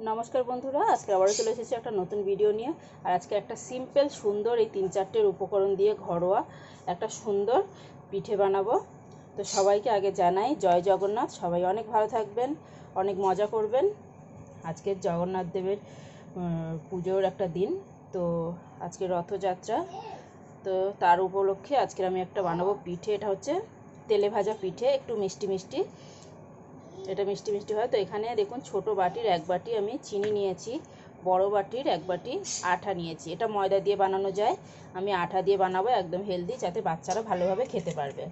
নমস্কার বন্ধুরা, আজকে আবারও চলে এসেছি একটা নতুন ভিডিও নিয়ে। আর আজকে একটা সিম্পল সুন্দর এই 3-4টের উপকরণ দিয়ে ঘরোয়া একটা সুন্দর পিঠে বানাবো। তো সবাইকে আগে জানাই জয় জগন্নাথ। সবাই অনেক ভালো থাকবেন, অনেক মজা করবেন। আজকে জগন্নাথ দেবের পুজোর একটা দিন, তো আজকে রথযাত্রা, তো তার উপলক্ষে আজকে আমি একটা বানাবো পিঠে। এটা হচ্ছে তেলে ভাজা পিঠে, একটু মিষ্টি মিষ্টি, এটা মিষ্টি মিষ্টি হয়। তো এখানে দেখুন ছোট বাটির 1 বাটি আমি চিনি নিয়েছি, বড় বাটির 1 বাটি আটা নিয়েছি। এটা ময়দা দিয়ে বানানো যায়, আমি আটা দিয়ে বানাবো, একদম হেলদি, যাতে বাচ্চারা ভালোভাবে খেতে পারবে।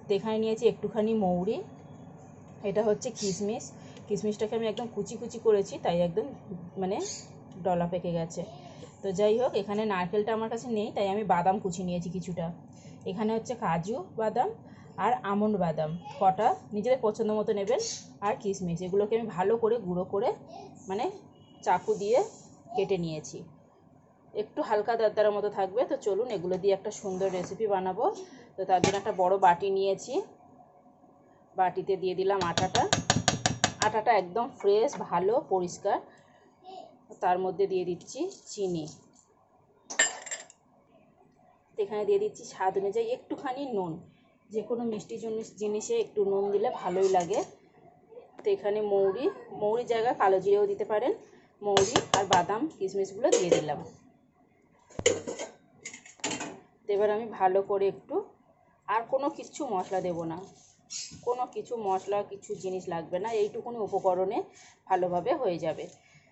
তো এখানে নিয়েছি একটুখানি মৌরি, এটা হচ্ছে কিশমিশ। কিশমিশটাকে আমি একদম কুচি কুচি করেছি, তাই একদম মানে ডলা পেকে গেছে। তো যাই হোক, এখানে নারকেলটা আমার কাছে নেই, তাই আমি বাদাম কুচি নিয়েছি কিছুটা। এখানে হচ্ছে কাজু বাদাম আর আমন্ড বাদাম, কটা নিজেদের পছন্দ মতো নেবেন। আর কিশমিশ, এগুলোকে আমি ভালো করে গুঁড়ো করে মানে চাকু দিয়ে কেটে নিয়েছি, একটু হালকা দারদার মতো থাকবে। তো চলুন এগুলো দিয়ে একটা সুন্দর রেসিপি বানাবো। তো তার জন্য একটা বড় বাটি নিয়েছি, বাটিতে দিয়ে দিলাম আটাটা একদম ফ্রেশ, ভালো পরিষ্কার। তার মধ্যে দিয়ে দিচ্ছি চিনি, এখানে দিয়ে দিচ্ছি স্বাদ অনুযায়ী একটুখানি নুন। যে কোনো মিষ্টি জিনিসে একটু নুন দিলে ভালোই লাগে। তো এখানে মৌরির জায়গায় কালো জিরেও দিতে পারেন। মৌরি আর বাদাম কিশমিশগুলো দিয়ে দিলাম। তো এবার আমি ভালো করে একটু, আর কোনো কিছু মশলা দেব না, কোনো কিছু মশলা কিছু জিনিস লাগবে না, এইটুকুনি উপকরণে ভালোভাবে হয়ে যাবে।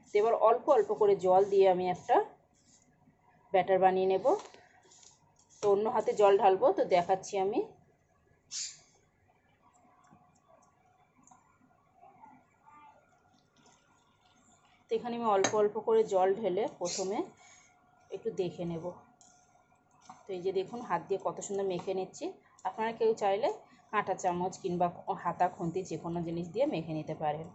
তো এবার অল্প অল্প করে জল দিয়ে আমি একটা ব্যাটার বানিয়ে নেব। তো অন্য হাতে জল ঢালবো, তো দেখাচ্ছি আমি। তো এখানে আমি অল্প অল্প করে জল ঢেলে প্রথমে একটু দেখে নেব। তো এই যে দেখুন, হাত দিয়ে কত সুন্দর মেখে নিচ্ছি। আপনারা কেউ চাইলে কাঁটা চামচ কিংবা হাতা খুন্তি যে কোনো জিনিস দিয়ে মেখে নিতে পারেন।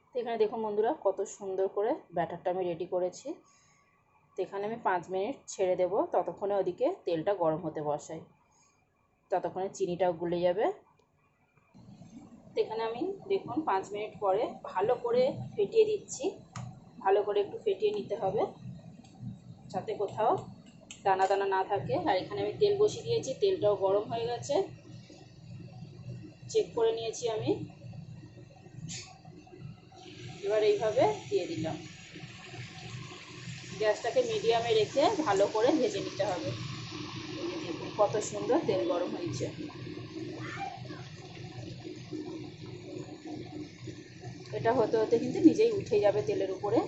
তো এখানে দেখুন বন্ধুরা, কত সুন্দর করে ব্যাটারটা আমি রেডি করেছি। তো এখানে আমি 5 মিনিট ছেড়ে দেব, ততক্ষণে ওদিকে তেলটা গরম হতে বসাই, ততক্ষণে চিনিটাও গুলে যাবে। তো এখানে আমি দেখুন 5 মিনিট পরে ভালো করে ফেটিয়ে দিচ্ছি, ভালো করে একটু ফেটিয়ে নিতে হবে যাতে কোথাও দানা দানা না থাকে। আর এখানে আমি তেল বসিয়ে দিয়েছি, তেলটাও গরম হয়ে গেছে, চেক করে নিয়েছি আমি। এবার এইভাবে দিয়ে দিলাম, গ্যাসটাকে মিডিয়ামে রেখে ভালো করে ভেজে নিতে হবে। এই যে দেখুন কত সুন্দর তেল গরম হয়েছে। এটা হতে হতে কিন্তু নিজেই উঠে যাবে তেলের উপরে।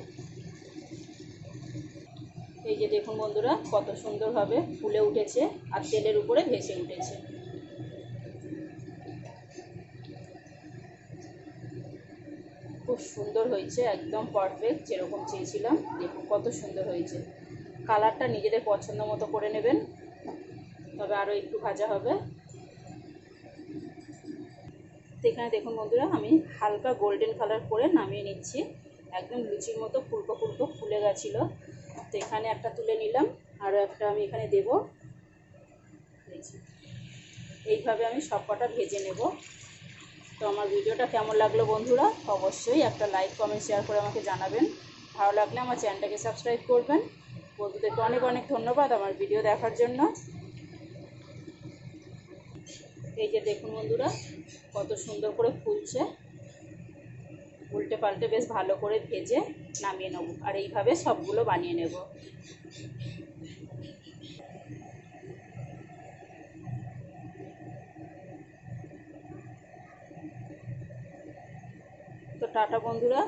এই যে দেখুন বন্ধুরা, কত সুন্দরভাবে ফুলে উঠেছে আর তেলের উপরে ভেসে উঠেছে। খুব সুন্দর হয়েছে, একদম পারফেক্ট, যেরকম চেয়েছিলাম। দেখুন কত সুন্দর হয়েছে। কালারটা নিজেদের পছন্দ মতো করে নেবেন, তবে আরও একটু ভাজা হবে। তো এখানে দেখুন বন্ধুরা, আমি হালকা গোল্ডেন কালার করে নামিয়ে নিচ্ছি, একদম লুচির মতো ফুলকো ফুলকো ফুলে গেছিলো। তো এখানে একটা তুলে নিলাম, আরও একটা আমি এখানে দেব। এইভাবে আমি সব কটা ভেজে নেব। তো আমার ভিডিওটা কেমন লাগলো বন্ধুরা, অবশ্যই একটা লাইক কমেন্ট শেয়ার করে আমাকে জানাবেন। ভালো লাগলে আমার চ্যানেলটাকে সাবস্ক্রাইব করবেন। বন্ধুদেরকে অনেক অনেক ধন্যবাদ আমার ভিডিও দেখার জন্য। এই যে দেখুন বন্ধুরা, কত সুন্দর করে ফুলছে। উল্টে পাল্টে বেশ ভালো করে ভেজে নামিয়ে নেব, আর এইভাবে সবগুলো বানিয়ে নেব। তো টাটা বন্ধুরা।